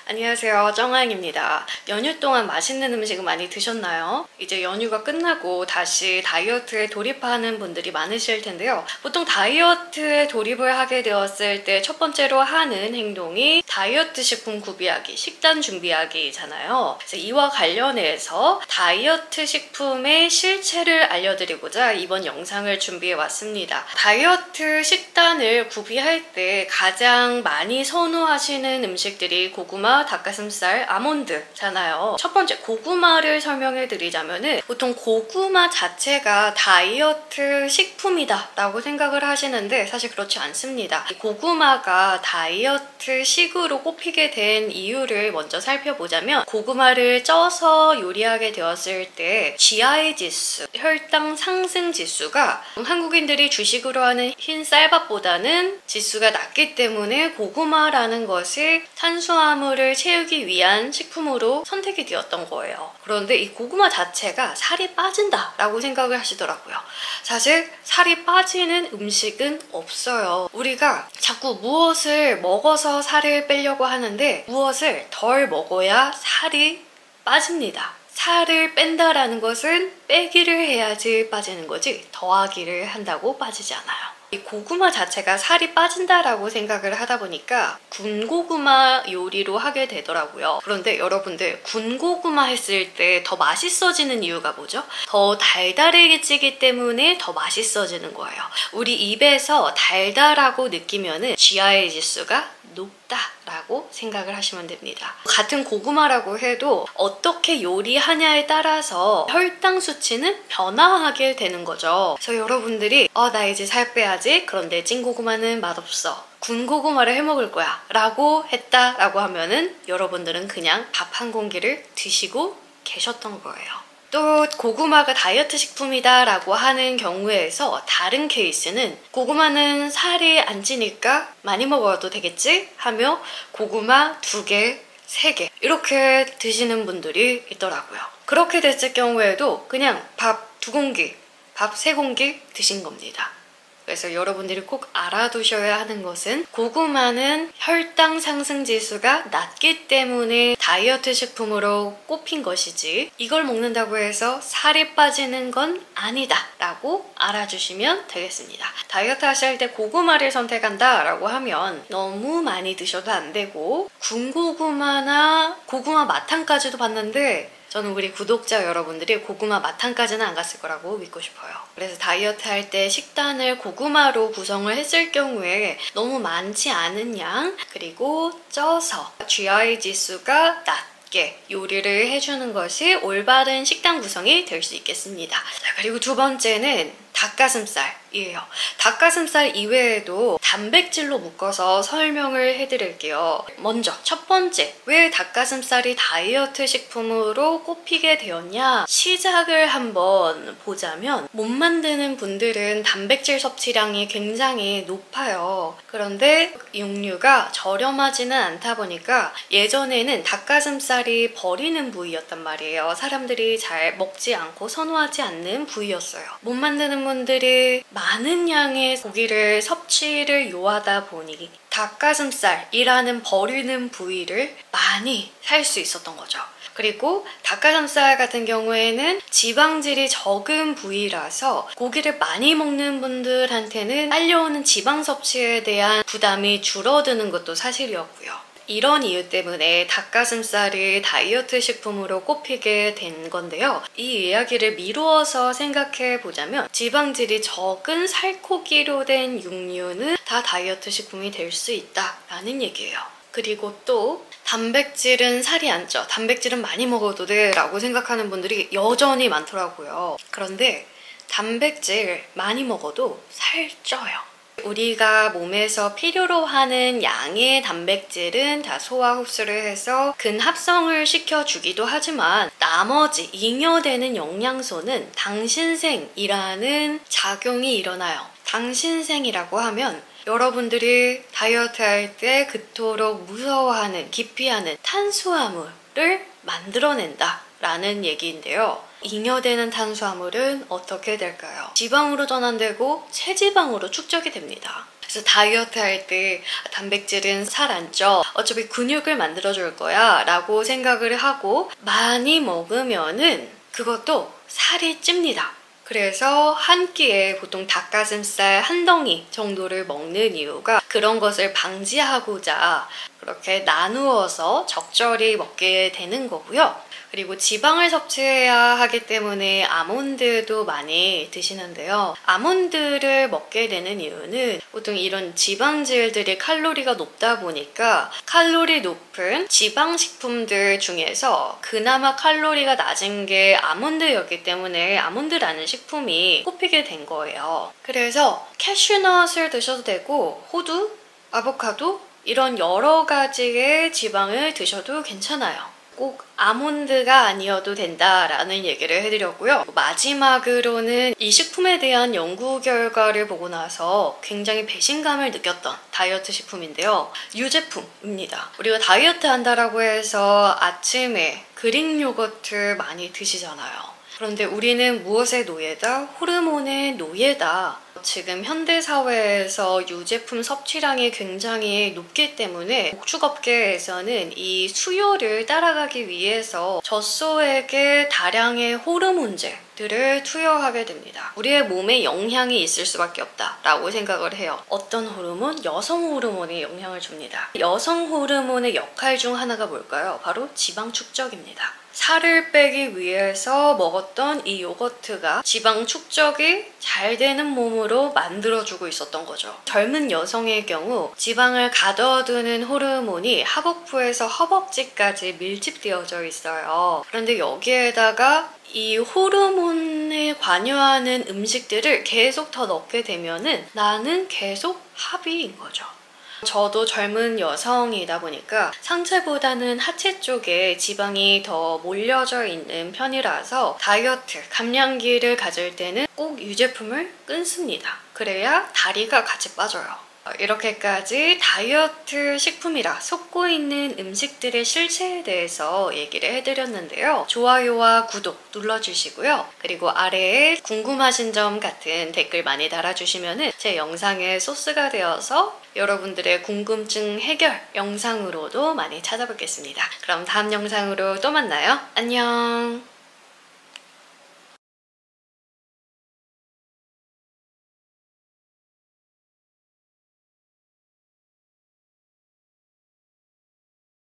안녕하세요, 정아영입니다. 연휴 동안 맛있는 음식은 많이 드셨나요? 이제 연휴가 끝나고 다시 다이어트에 돌입하는 분들이 많으실 텐데요. 보통 다이어트에 돌입을 하게 되었을 때 첫 번째로 하는 행동이 다이어트 식품 구비하기, 식단 준비하기잖아요. 그래서 이와 관련해서 다이어트 식품의 실체를 알려드리고자 이번 영상을 준비해 왔습니다. 다이어트 식단을 구비할 때 가장 많이 선호하시는 음식들이 고구마, 닭가슴살, 아몬드잖아요. 첫 번째 고구마를 설명해 드리자면은 보통 고구마 자체가 다이어트 식품이다 라고 생각을 하시는데 사실 그렇지 않습니다. 고구마가 다이어트 식으로 꼽히게 된 이유를 먼저 살펴보자면 고구마를 쪄서 요리하게 되었을 때 GI 지수, 혈당 상승 지수가 한국인들이 주식으로 하는 흰 쌀밥보다는 지수가 낮기 때문에 고구마라는 것이 탄수화물을 채우기 위한 식품으로 선택이 되었던 거예요. 그런데 이 고구마 자체가 살이 빠진다 라고 생각을 하시더라고요. 사실 살이 빠지는 음식은 없어요. 우리가 자꾸 무엇을 먹어서 살을 빼려고 하는데 무엇을 덜 먹어야 살이 빠집니다. 살을 뺀다라는 것은 빼기를 해야지 빠지는 거지 더하기를 한다고 빠지지 않아요. 이 고구마 자체가 살이 빠진다라고 생각을 하다 보니까 군고구마 요리로 하게 되더라고요. 그런데 여러분들 군고구마 했을 때 더 맛있어지는 이유가 뭐죠? 더 달달하게 찌기 때문에 더 맛있어지는 거예요. 우리 입에서 달달하고 느끼면은 GI 지수가 높다라고 생각을 하시면 됩니다. 같은 고구마라고 해도 어떻게 요리하냐에 따라서 혈당 수치는 변화하게 되는 거죠. 그래서 여러분들이 나 이제 살 빼야지. 그런데 찐고구마는 맛없어. 군고구마를 해먹을 거야 라고 했다라고 하면은 여러분들은 그냥 밥 한 공기를 드시고 계셨던 거예요. 또 고구마가 다이어트 식품이다 라고 하는 경우에서 다른 케이스는 고구마는 살이 안 찌니까 많이 먹어도 되겠지? 하며 고구마 2개, 3개 이렇게 드시는 분들이 있더라고요. 그렇게 됐을 경우에도 그냥 밥 2공기, 밥 3공기 드신 겁니다. 그래서 여러분들이 꼭 알아두셔야 하는 것은 고구마는 혈당 상승 지수가 낮기 때문에 다이어트 식품으로 꼽힌 것이지 이걸 먹는다고 해서 살이 빠지는 건 아니다 라고 알아주시면 되겠습니다. 다이어트 하실 때 고구마를 선택한다 라고 하면 너무 많이 드셔도 안 되고 군고구마나 고구마 마탕까지도 봤는데 저는 우리 구독자 여러분들이 고구마 마탕까지는 안 갔을 거라고 믿고 싶어요. 그래서 다이어트 할 때 식단을 고구마로 구성을 했을 경우에 너무 많지 않은 양 그리고 쪄서 GI 지수가 낮게 요리를 해주는 것이 올바른 식단 구성이 될 수 있겠습니다. 자, 그리고 두 번째는 닭가슴살이에요. 닭가슴살 이외에도 단백질로 묶어서 설명을 해드릴게요. 먼저 첫 번째, 왜 닭가슴살이 다이어트 식품으로 꼽히게 되었냐? 시작을 한번 보자면 못 만드는 분들은 단백질 섭취량이 굉장히 높아요. 그런데 육류가 저렴하지는 않다 보니까 예전에는 닭가슴살이 버리는 부위였단 말이에요. 사람들이 잘 먹지 않고 선호하지 않는 부위였어요. 못 만드는 분들이 많은 양의 고기를 섭취를 요하다 보니 닭가슴살이라는 버리는 부위를 많이 살 수 있었던 거죠. 그리고 닭가슴살 같은 경우에는 지방질이 적은 부위라서 고기를 많이 먹는 분들한테는 딸려오는 지방 섭취에 대한 부담이 줄어드는 것도 사실이었고요. 이런 이유 때문에 닭가슴살이 다이어트 식품으로 꼽히게 된 건데요. 이 이야기를 미루어서 생각해 보자면 지방질이 적은 살코기로 된 육류는 다 다이어트 식품이 될 수 있다라는 얘기예요. 그리고 또 단백질은 살이 안 쪄. 단백질은 많이 먹어도 돼 라고 생각하는 분들이 여전히 많더라고요. 그런데 단백질 많이 먹어도 살 쪄요. 우리가 몸에서 필요로 하는 양의 단백질은 다 소화 흡수를 해서 근합성을 시켜주기도 하지만 나머지 잉여되는 영양소는 당신생이라는 작용이 일어나요. 당신생이라고 하면 여러분들이 다이어트 할 때 그토록 무서워하는, 기피하는 탄수화물을 만들어낸다 라는 얘기인데요. 잉여되는 탄수화물은 어떻게 될까요? 지방으로 전환되고 체지방으로 축적이 됩니다. 그래서 다이어트 할 때 단백질은 살 안 쪄. 어차피 근육을 만들어줄 거야 라고 생각을 하고 많이 먹으면은 그것도 살이 찝니다. 그래서 한 끼에 보통 닭가슴살 한 덩이 정도를 먹는 이유가 그런 것을 방지하고자 그렇게 나누어서 적절히 먹게 되는 거고요. 그리고 지방을 섭취해야 하기 때문에 아몬드도 많이 드시는데요. 아몬드를 먹게 되는 이유는 보통 이런 지방질들이 칼로리가 높다 보니까 칼로리 높은 지방식품들 중에서 그나마 칼로리가 낮은 게 아몬드였기 때문에 아몬드라는 식품이 꼽히게 된 거예요. 그래서 캐슈넛을 드셔도 되고 호두, 아보카도 이런 여러 가지의 지방을 드셔도 괜찮아요. 꼭 아몬드가 아니어도 된다라는 얘기를 해드렸고요. 마지막으로는 이 식품에 대한 연구 결과를 보고 나서 굉장히 배신감을 느꼈던 다이어트 식품인데요. 유제품입니다. 우리가 다이어트 한다라고 해서 아침에 그릭 요거트 많이 드시잖아요. 그런데 우리는 무엇의 노예다? 호르몬의 노예다. 지금 현대사회에서 유제품 섭취량이 굉장히 높기 때문에 목축업계에서는 이 수요를 따라가기 위해서 젖소에게 다량의 호르몬제들을 투여하게 됩니다. 우리의 몸에 영향이 있을 수밖에 없다라고 생각을 해요. 어떤 호르몬? 여성 호르몬이 영향을 줍니다. 여성 호르몬의 역할 중 하나가 뭘까요? 바로 지방 축적입니다. 살을 빼기 위해서 먹었던 이 요거트가 지방 축적이 잘 되는 몸으로 만들어주고 있었던 거죠. 젊은 여성의 경우 지방을 가둬두는 호르몬이 하복부에서 허벅지까지 밀집되어져 있어요. 그런데 여기에다가 이 호르몬에 관여하는 음식들을 계속 더 넣게 되면은 나는 계속 합의인 거죠. 저도 젊은 여성이다 보니까 상체보다는 하체 쪽에 지방이 더 몰려져 있는 편이라서 다이어트, 감량기를 가질 때는 꼭 유제품을 끊습니다. 그래야 다리가 같이 빠져요. 이렇게까지 다이어트 식품이라 속고 있는 음식들의 실체에 대해서 얘기를 해드렸는데요. 좋아요와 구독 눌러주시고요. 그리고 아래에 궁금하신 점 같은 댓글 많이 달아주시면 제 영상의 소스가 되어서 여러분들의 궁금증 해결 영상으로도 많이 찾아뵙겠습니다. 그럼 다음 영상으로 또 만나요. 안녕.